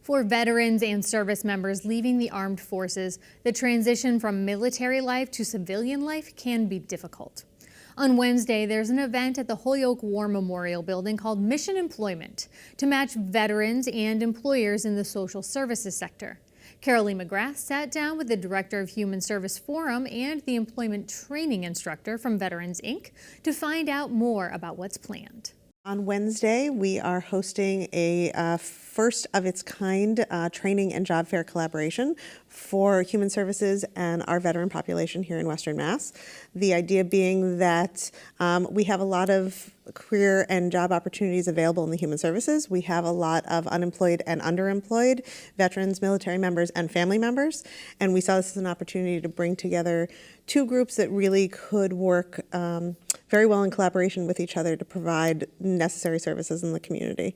For veterans and service members leaving the armed forces, the transition from military life to civilian life can be difficult. On Wednesday, there's an event at the Holyoke War Memorial building called Mission Employment to match veterans and employers in the social services sector. Carolee McGrath sat down with the Director of Human Service Forum and the employment training instructor from Veterans, Inc. to find out more about what's planned. On Wednesday, we are hosting a first of its kind training and job fair collaboration for Human Services and our veteran population here in Western Mass. The idea being that we have a lot of career and job opportunities available in the Human Services. We have a lot of unemployed and underemployed veterans, military members, and family members. And we saw this as an opportunity to bring together two groups that really could work very well in collaboration with each other to provide necessary services in the community.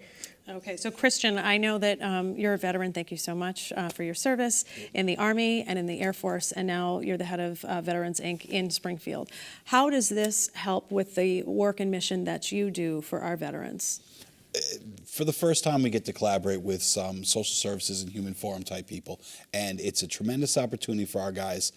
Okay, so Christian, I know that you're a veteran. Thank you so much for your service in the Army and in the Air Force, and now you're the head of Veterans, Inc. in Springfield. How does this help with the work and mission that you do for our veterans? For the first time, we get to collaborate with some social services and human forum type people, and it's a tremendous opportunity for our guys.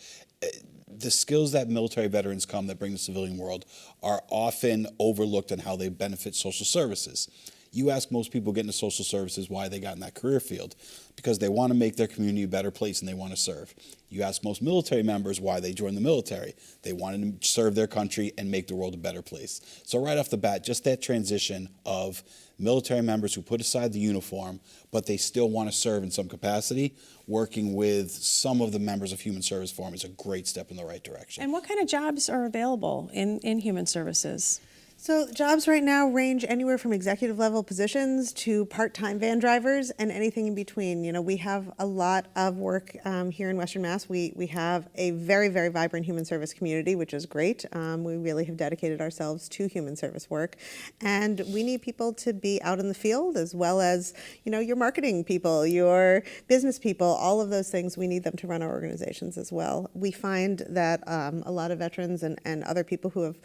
The skills that military veterans come that bring the civilian world are often overlooked in how they benefit social services. You ask most people getting into social services why they got in that career field, because they want to make their community a better place and they want to serve. You ask most military members why they joined the military. They wanted to serve their country and make the world a better place. So right off the bat, just that transition of military members who put aside the uniform, but they still want to serve in some capacity, working with some of the members of Human Service Forum is a great step in the right direction. And what kind of jobs are available in Human Services? So jobs right now range anywhere from executive level positions to part-time van drivers and anything in between. You know, we have a lot of work here in Western Mass. We have a very, very vibrant human service community, which is great. We really have dedicated ourselves to human service work. And we need people to be out in the field, as well as, you know, your marketing people, your business people, all of those things. We need them to run our organizations as well. We find that a lot of veterans and other people who have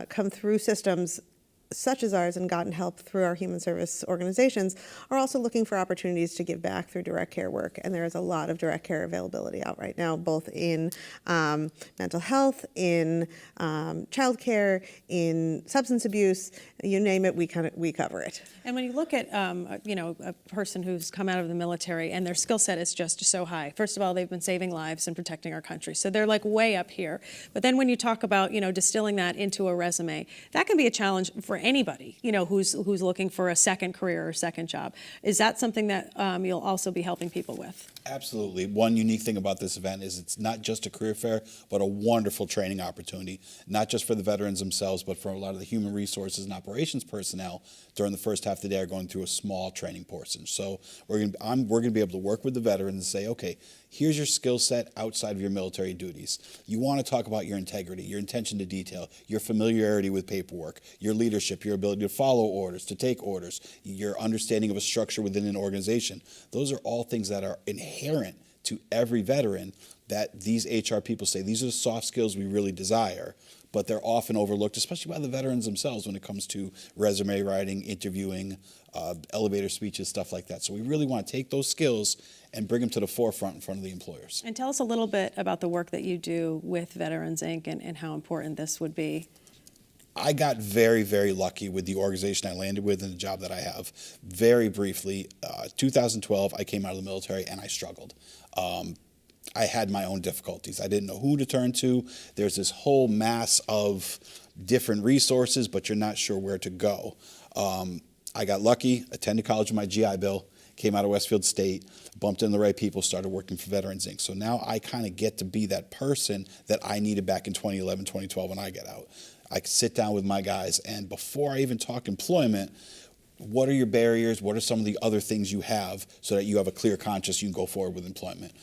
come through systems such as ours and gotten help through our human service organizations are also looking for opportunities to give back through direct care work. And there is a lot of direct care availability out right now, both in mental health, in child care, in substance abuse, you name it, we cover it. And when you look at you know, a person who's come out of the military and their skill set is just so high. First of all, they've been saving lives and protecting our country, so they're like way up here. But then when you talk about, you know, distilling that into a resume, that can be a challenge for anybody, you know, who's looking for a second career or second job. Is that something that you'll also be helping people with? Absolutely. One unique thing about this event is it's not just a career fair, but a wonderful training opportunity, not just for the veterans themselves, but for a lot of the human resources and operations personnel during the first half of the day are going through a small training portion. So we're going to be able to work with the veterans and say, okay, here's your skill set outside of your military duties. You want to talk about your integrity, your attention to detail, your familiarity with paperwork, your leadership, your ability to follow orders, to take orders, your understanding of a structure within an organization. Those are all things that are inherent to every veteran that these HR people say, these are the soft skills we really desire, but they're often overlooked, especially by the veterans themselves when it comes to resume writing, interviewing, elevator speeches, stuff like that. So we really want to take those skills and bring them to the forefront in front of the employers. And tell us a little bit about the work that you do with Veterans, Inc. and how important this would be. I got very, very lucky with the organization I landed with and the job that I have. Very briefly, 2012, I came out of the military and I struggled. I had my own difficulties. I didn't know who to turn to. There's this whole mass of different resources, but you're not sure where to go. I got lucky, attended college with my GI Bill, came out of Westfield State, bumped into the right people, started working for Veterans, Inc. So now I kind of get to be that person that I needed back in 2011, 2012 when I got out. I could sit down with my guys, and before I even talk employment, what are your barriers? What are some of the other things you have so that you have a clear conscience, you can go forward with employment?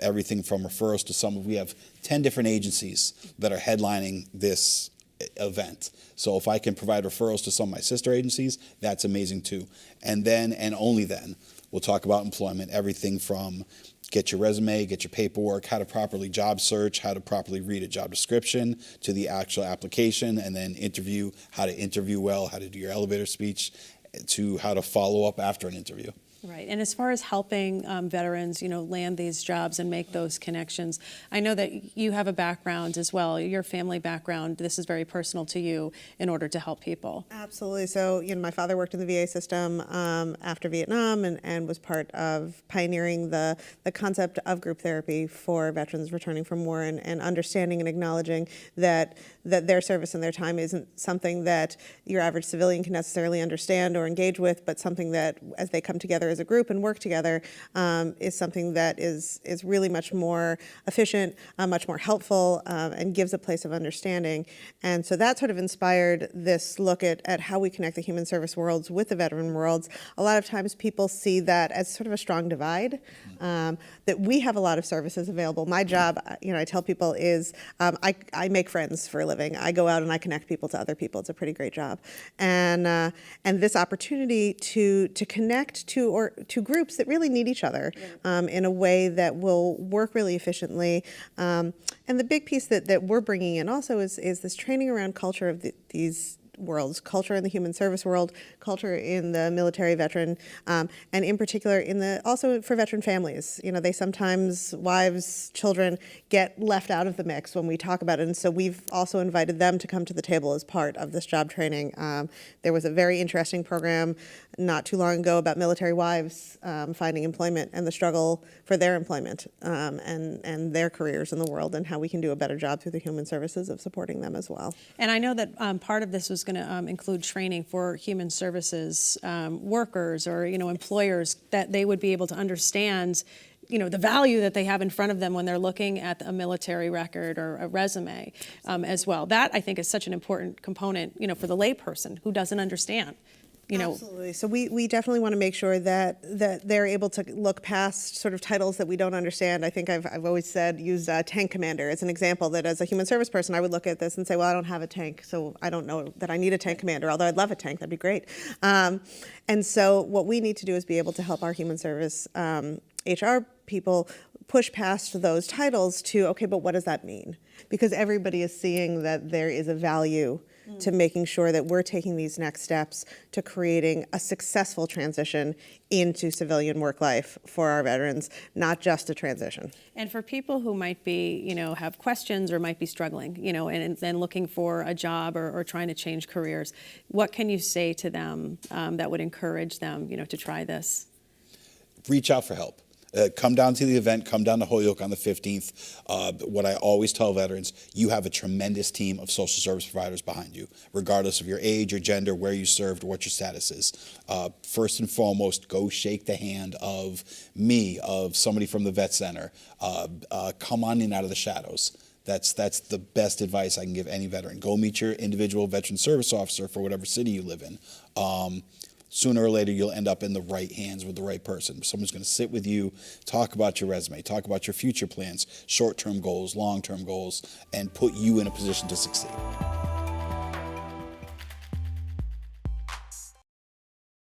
Everything from referrals to we have 10 different agencies that are headlining this event. So if I can provide referrals to some of my sister agencies, that's amazing too. And then, and only then, we'll talk about employment, everything from get your resume, get your paperwork, how to properly job search, how to properly read a job description, to the actual application, and then interview, how to interview well, how to do your elevator speech, to how to follow up after an interview. Right, and as far as helping veterans, land these jobs and make those connections, I know that you have a background as well, your family background, this is very personal to you in order to help people. Absolutely. So, my father worked in the VA system after Vietnam and was part of pioneering the concept of group therapy for veterans returning from war and understanding and acknowledging that their service and their time isn't something that your average civilian can necessarily understand or engage with, but something that, as they come together as a group and work together, is something that is really much more efficient, much more helpful, and gives a place of understanding. And so that sort of inspired this look at how we connect the human service worlds with the veteran worlds. A lot of times people see that as sort of a strong divide, that we have a lot of services available. My job, I tell people is I make friends for a living. I go out and I connect people to other people. It's a pretty great job. And this opportunity to connect to groups that really need each other in a way that will work really efficiently. And the big piece that we're bringing in also is this training around culture of these worlds, culture in the human service world, culture in the military veteran, and in particular also for veteran families. They sometimes, wives, children, get left out of the mix when we talk about it, and so we've also invited them to come to the table as part of this job training. There was a very interesting program not too long ago about military wives finding employment and the struggle for their employment and their careers in the world, and how we can do a better job through the human services of supporting them as well. And I know that part of this was going to include training for human services workers or employers, that they would be able to understand the value that they have in front of them when they're looking at a military record or a resume as well. That, I think, is such an important component for the layperson who doesn't understand. Absolutely. So we definitely want to make sure that they're able to look past sort of titles that we don't understand. I think I've always use tank commander as an example, that as a human service person, I would look at this and say, well, I don't have a tank, so I don't know that I need a tank commander, although I'd love a tank, that'd be great. And so what we need to do is be able to help our human service HR people push past those titles to, okay, but what does that mean? Because everybody is seeing that there is a value to making sure that we're taking these next steps to creating a successful transition into civilian work life for our veterans, not just a transition. And for people who might be, have questions or might be struggling, and then looking for a job or trying to change careers, what can you say to them that would encourage them, to try this? Reach out for help. Come down to the event, come down to Holyoke on the 15th. What I always tell veterans, you have a tremendous team of social service providers behind you, regardless of your age, your gender, where you served, what your status is. First and foremost, go shake the hand of me, of somebody from the Vet Center. Come on in out of the shadows. That's the best advice I can give any veteran. Go meet your individual veteran service officer for whatever city you live in. Sooner or later, you'll end up in the right hands with the right person. Someone's going to sit with you, talk about your resume, talk about your future plans, short-term goals, long-term goals, and put you in a position to succeed.